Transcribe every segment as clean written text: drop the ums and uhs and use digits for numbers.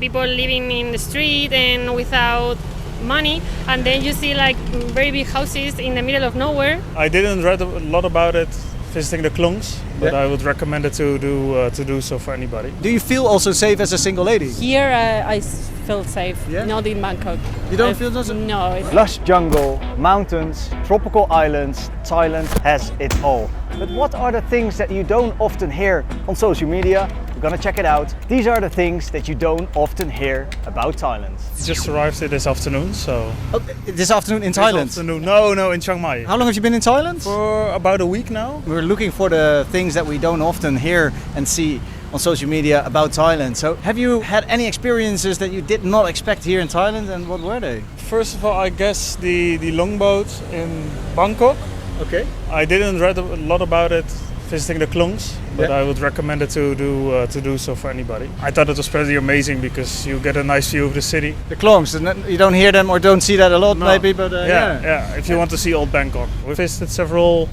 people living in the street and without money, and then you see like very big houses in the middle of nowhere. I didn't read a lot about it visiting the klongs, but I would recommend it to do so for anybody. Do you feel also safe as a single lady? Here I feel safe, not in Bangkok. You don't feel safe? No. Lush jungle, mountains, tropical islands, Thailand has it all. But what are the things that you don't often hear on social media? We're gonna check it out. These are the things that you don't often hear about Thailand. Just arrived here this afternoon, so... Oh, this afternoon in Thailand? This afternoon. No, in Chiang Mai. How long have you been in Thailand? For about a week now. We're looking for the things that we don't often hear and see on social media about Thailand. So have you had any experiences that you did not expect here in Thailand, and what were they? First of all, I guess the longboat in Bangkok. Okay. I didn't read a lot about it visiting the klongs, but I would recommend it to do so for anybody. I thought it was pretty amazing because you get a nice view of the city. The klongs, you don't hear them or don't see that a lot, maybe, but yeah. If you want to see old Bangkok, we visited several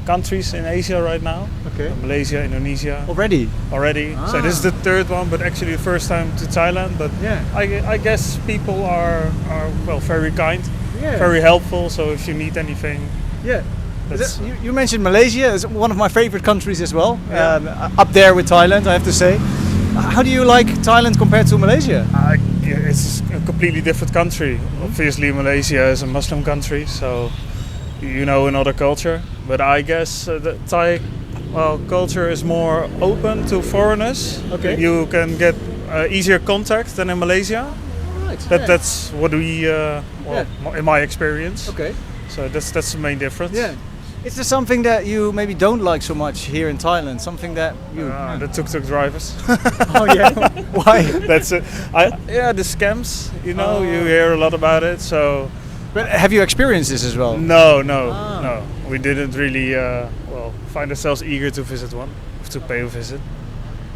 countries in Asia right now. Okay. Malaysia, Indonesia. Already. So this is the third one, but actually the first time to Thailand. But I guess people are well, very kind, very helpful. So if you need anything. Yeah. You mentioned Malaysia. It's one of my favorite countries as well. Up there with Thailand, I have to say. How do you like Thailand compared to Malaysia? It's a completely different country. Obviously Malaysia is a Muslim country, so you know another culture. But I guess the Thai culture is more open to foreigners. Okay. You can get easier contact than in Malaysia. Right. That's what we, in my experience. Okay. So that's the main difference. Yeah. Is there something that you maybe don't like so much here in Thailand? Something that you... The tuk-tuk drivers. Oh yeah? Why? That's it. The scams, you know, you hear a lot about it, so... But have you experienced this as well? No. We didn't really, find ourselves eager to visit one, to pay a visit.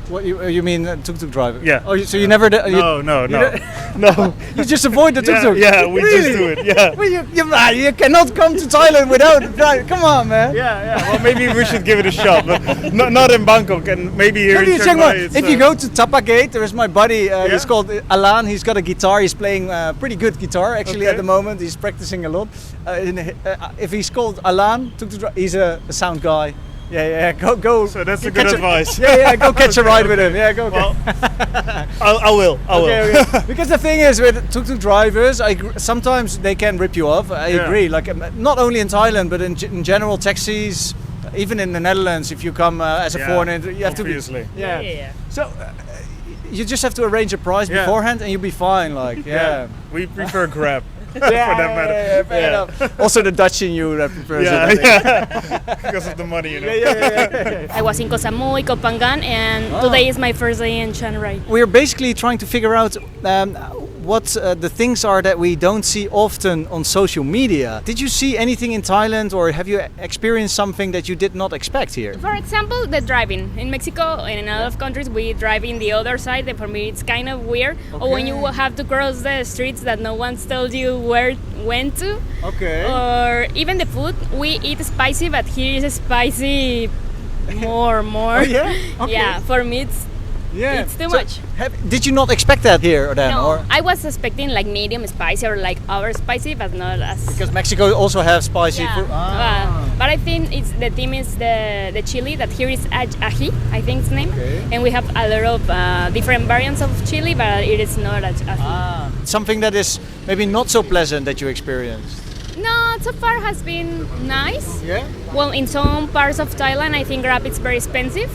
What you mean tuk-tuk driver? Yeah. Oh, so you never... No. No. You just avoid the tuk-tuk? Yeah, we just do it, yeah. Well, you cannot come to Thailand without driving. Come on, man. Yeah. Well, maybe we should give it a shot, but not in Bangkok, and maybe here in Chiang Mai. If you go to Tapa Gate, there is my buddy, he's called Alan. He's got a guitar. He's playing pretty good guitar, actually, at the moment. He's practicing a lot. If he's called Alan, he's a sound guy. Yeah, go. So that's a good advice. Go catch a ride with him. Yeah, go. Well, I will. Okay. Because the thing is with tuk-tuk drivers, sometimes they can rip you off. I agree. Like not only in Thailand, but in general, taxis, even in the Netherlands, if you come as a foreigner, you have obviously. to be. Yeah. So you just have to arrange a price beforehand, and you'll be fine. We prefer Grab. For that matter. Fair enough. Also the Dutch in you that prefers it. Because of the money, you know. I was in Koh Samui, Koh Phangan, and today is my first day in Chiang Mai. We're basically trying to figure out what the things are that we don't see often on social media. Did you see anything in Thailand, or have you experienced something that you did not expect here? For example, the driving. In Mexico and in a lot of countries, we drive in the other side. And for me, it's kind of weird. Okay. Or when you have to cross the streets that no one's told you when to. Okay. Or even the food. We eat spicy, but here is spicy more. Oh, yeah? Okay. Yeah, for me it's too much. Did you not expect that here or then? No, or? I was expecting like medium spicy or like over spicy, but not as... Because Mexico also have spicy food. But I think the theme is the chili, that here is ají, I think it's named. Okay. And we have a lot of different variants of chili, but it is not ají. Something that is maybe not so pleasant that you experienced? No, so far has been nice. Yeah? Well, in some parts of Thailand, I think Grab is very expensive.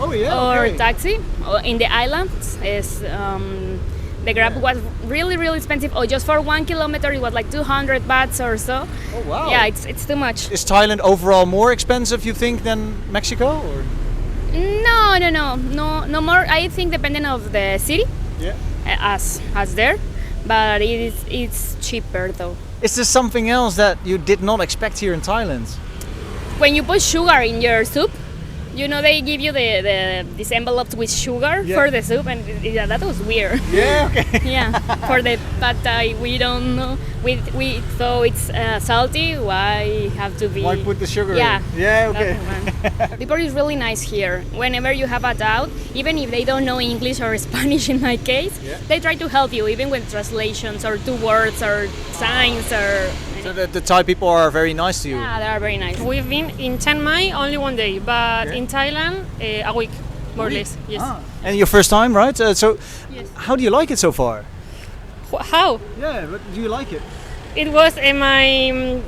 Oh yeah. Or taxi. In the islands, the Grab was really expensive. Or just for 1 kilometer, it was like 200 bahts or so. Oh wow. Yeah, it's too much. Is Thailand overall more expensive, you think, than Mexico? Or? No more. I think depending of the city. Yeah. As there, but it's cheaper though. Is there something else that you did not expect here in Thailand? When you put sugar in your soup, You know, they give you these envelopes with sugar for the soup, and yeah, that was weird. Yeah, okay. Yeah, for the pad thai, we don't know. We thought it's salty. Why have to be? Why put the sugar Yeah. in? Yeah, okay. People is really nice here. Whenever you have a doubt, even if they don't know English or Spanish in my case, they try to help you, even with translations or two words or signs or... So the Thai people are very nice to you? Yeah, they are very nice. We've been in Chiang Mai only one day, but in Thailand a week, more or less. Yes. Ah. And your first time, right? So Yes. how do you like it so far? How? Yeah, but do you like it? It was I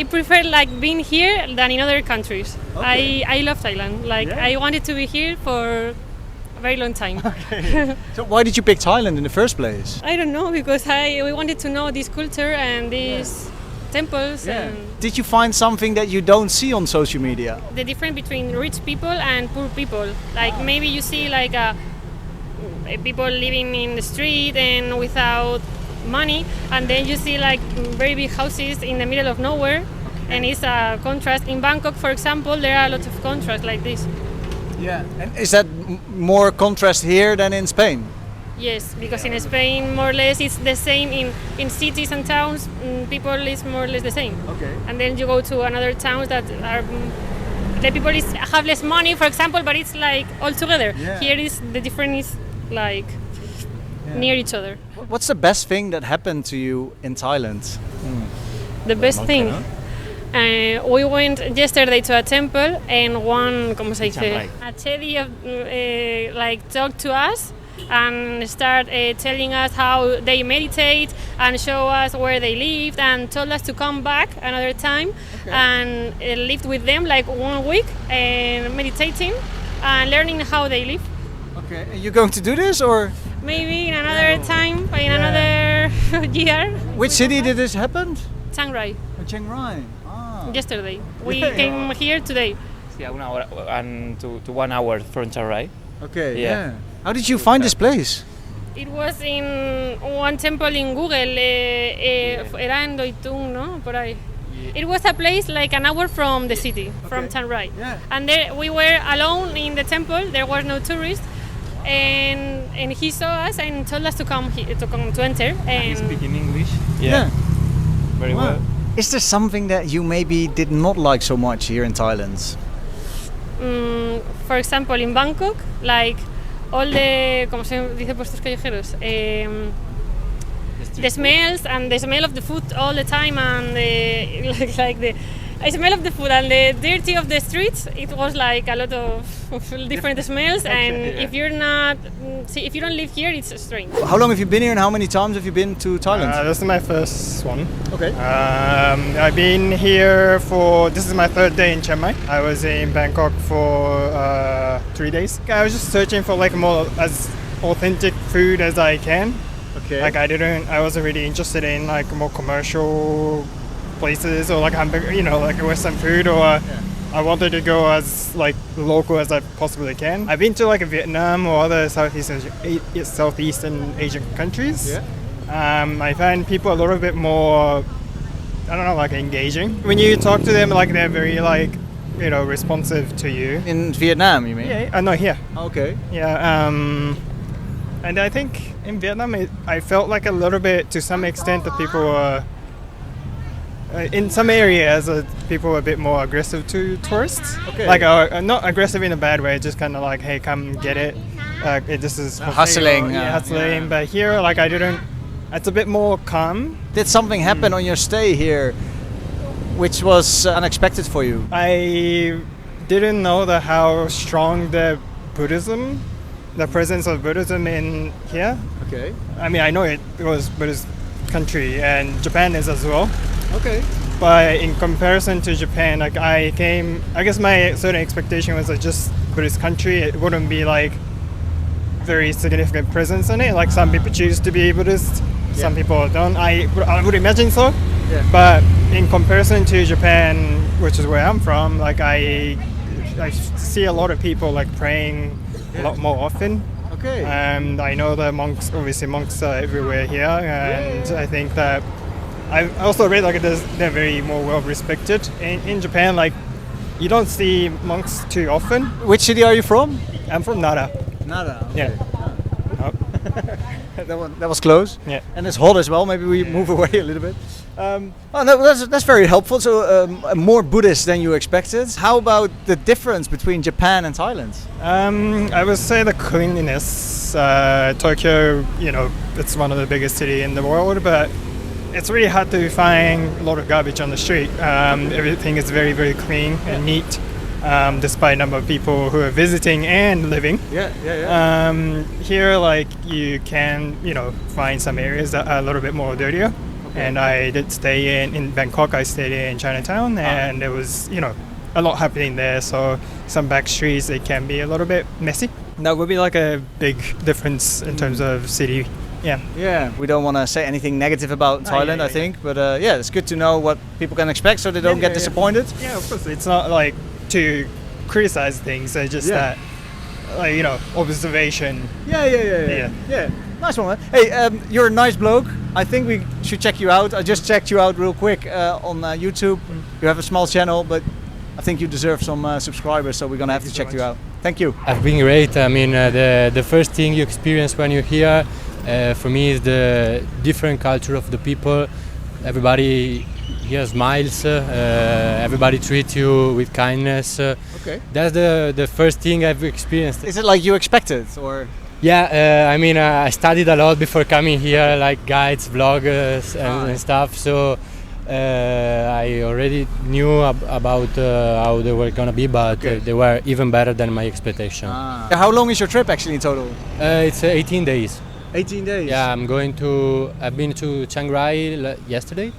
prefer like being here than in other countries. Okay. I love Thailand. Like I wanted to be here for a very long time. So why did you pick Thailand in the first place? I don't know, because we wanted to know this culture and these temples and Did you find something that you don't see on social media? the difference between rich people and poor people. Like maybe you see like people living in the street and without money, and then you see like very big houses in the middle of nowhere, and it's a contrast. In Bangkok, for example, there are a lot of contrasts like this. Yeah. And is that more contrast here than in Spain? Yes, because in Spain, more or less, it's the same. In cities and towns, people is more or less the same. Okay. And then you go to another towns that are the people have less money, for example, but it's like all together. Yeah. Here is the difference is like near each other. What's the best thing that happened to you in Thailand? The best thing. We went yesterday to a temple, and one, ¿cómo se dice? A chedi like talked to us and start telling us how they meditate and show us where they lived and told us to come back another time and lived with them like 1 week and meditating and learning how they live. Okay. Are you going to do this or? Maybe in another time, in another year. Which city did this happen? Chiang Mai. Chiang Mai. Ah. Yesterday. We came here today. Yeah, 1 hour and to 1 hour from Chiang Mai. Okay. Yeah. Yeah. How did you find this place? It was in one temple in Google, era en Doi Tung, ¿no? Por ahí. It was a place like an hour from the city, from Chiang Mai. Yeah. And there we were alone in the temple. There were no tourists, and he saw us and told us to come to enter. And Speaking English. Yeah. Very well. Is there something that you maybe did not like so much here in Thailand? For example, in Bangkok, like all the, ¿cómo se dice puestos callejeros? The smells and the smell of the food all the time, and the smell of the food and the dirty of the streets. It was like a lot of different smells, and if you don't live here, it's strange. How long have you been here and how many times have you been to Thailand? This is my first one. Okay. I've been here this is my third day in Chiang Mai. I was in Bangkok for 3 days. I was just searching for like more as authentic food as I can. Okay. Like I wasn't really interested in like more commercial places or like hamburger, like Western food, or I wanted to go as like local as I possibly can. I've been to like Vietnam or other Southeastern Asian countries. Yeah. I find people a little bit more, I don't know, like engaging. When you talk to them, like they're very like, responsive to you. In Vietnam, you mean? Yeah, no, here. Okay. Yeah, and I think in Vietnam, I felt like a little bit, to some extent, that people were, in some areas, people were a bit more aggressive to tourists. Okay. Like, not aggressive in a bad way, just kind of like, hey, come get it. This is for Hustling, sale. Yeah, hustling. Yeah. But here, like, it's a bit more calm. Did something happen on your stay here which was unexpected for you? I didn't know how strong the presence of Buddhism in here. Okay. I mean, I know it was Buddhist country, and Japan is as well. Okay. But in comparison to Japan, like I guess my certain expectation was like just Buddhist country. It wouldn't be like very significant presence in it. Like some people choose to be Buddhist, some people don't. I would imagine so. Yeah. But in comparison to Japan, which is where I'm from, like I see a lot of people like praying a lot more often. Okay. And I know the monks are everywhere here, and I think that I also read like they're very more well respected in Japan. Like you don't see monks too often. Which city are you from? I'm from Nara. Nara. Yeah. That was close. Yeah. And it's hot as well. Maybe we move away a little bit. That's very helpful. So more Buddhist than you expected. How about the difference between Japan and Thailand? I would say the cleanliness. Tokyo, it's one of the biggest cities in the world, but it's really hard to find a lot of garbage on the street. Everything is very, very clean and neat, despite number of people who are visiting and living. Here, like, you can, find some areas that are a little bit more dirtier. Okay. And I did stay in Bangkok. I stayed in Chinatown, and there was, a lot happening there. So some back streets, they can be a little bit messy. That would be like a big difference in terms of city. Yeah. We don't want to say anything negative about Thailand, I think, but it's good to know what people can expect so they don't get disappointed. Yeah, of course. It's not like to criticize things. It's just that, observation. Yeah. Nice one, man. Hey, you're a nice bloke. I think we should check you out. I just checked you out real quick on YouTube. You have a small channel, but I think you deserve some subscribers, so we're gonna have to check you out. Thank you. I've been great. I mean, the first thing you experience when you're here, for me, is the different culture of the people. Everybody here smiles. Everybody treats you with kindness. Okay. That's the first thing I've experienced. Is it like you expected, or? Yeah, I mean, I studied a lot before coming here, like guides, vloggers, and stuff. So I already knew about how they were gonna be, but they were even better than my expectation. How long is your trip actually in total? It's 18 days. 18 days? Yeah, I've been to Chiang Mai yesterday.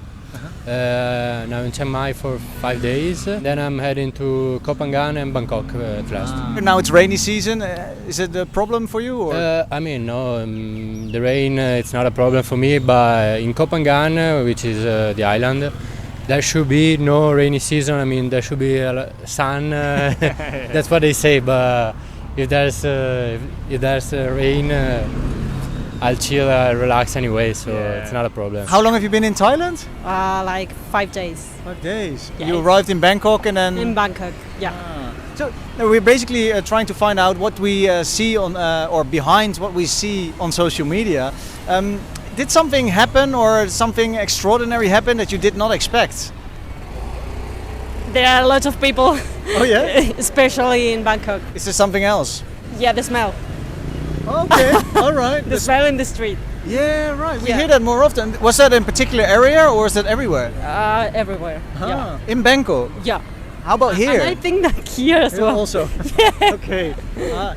Now in Chiang Mai for 5 days. Then I'm heading to Koh Phangan and Bangkok at last. Now it's rainy season. Is it a problem for you? Or? I mean, no, the rain, it's not a problem for me, but in Koh Phangan, which is the island, there should be no rainy season. I mean, there should be sun. That's what they say, but if there's rain, I'll chill, relax anyway, so it's not a problem. How long have you been in Thailand? Like 5 days. 5 days. Yeah, You arrived in Bangkok and then... In Bangkok, yeah. So we're basically trying to find out what we see on, or behind what we see on social media. Did something happen or something extraordinary happen that you did not expect? There are a lot of people. Oh yeah? Especially in Bangkok. Is there something else? Yeah, the smell. Okay, all right. The smell in the street. Yeah, right. We hear that more often. Was that in a particular area or is that everywhere? Everywhere. Yeah. In Bangkok? Yeah. How about here? And I think that here as well. Also. Okay.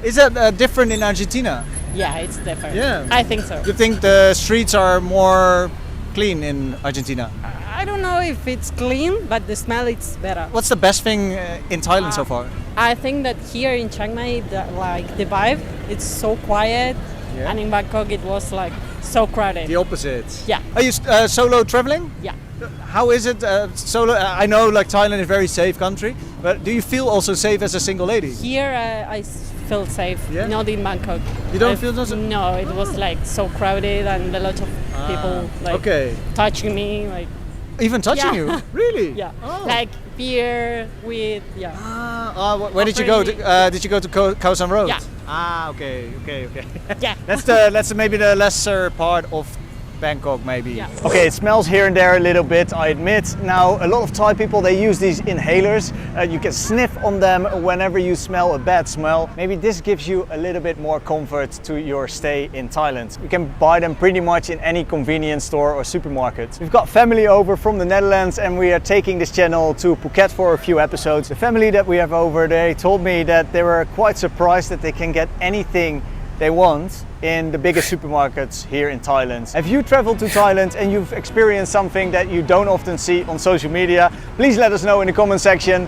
Is that different in Argentina? Yeah, it's different. Yeah. I think so. You think the streets are more clean in Argentina? I don't know if it's clean, but the smell is better. What's the best thing in Thailand so far? I think that here in Chiang Mai, the vibe, it's so quiet, and in Bangkok it was like so crowded. The opposite. Yeah. Are you solo traveling? Yeah. How is it solo? I know like Thailand is a very safe country, but do you feel also safe as a single lady? Here I feel safe, not in Bangkok. You don't feel safe? No, it was like so crowded and a lot of people like touching me, like. Even touching you? Really? Yeah. Oh. Like beer with where did you go? Did you go to Khao San Road? Yeah. Okay. Yeah. That's maybe the lesser part of Bangkok, maybe. Yeah. Okay, it smells here and there a little bit, I admit. Now, a lot of Thai people, they use these inhalers. You can sniff on them whenever you smell a bad smell. Maybe this gives you a little bit more comfort to your stay in Thailand. You can buy them pretty much in any convenience store or supermarket. We've got family over from the Netherlands and we are taking this channel to Phuket for a few episodes. The family that we have over, they told me that they were quite surprised that they can get anything they want in the biggest supermarkets here in Thailand. Have you traveled to Thailand and you've experienced something that you don't often see on social media? Please let us know in the comment section.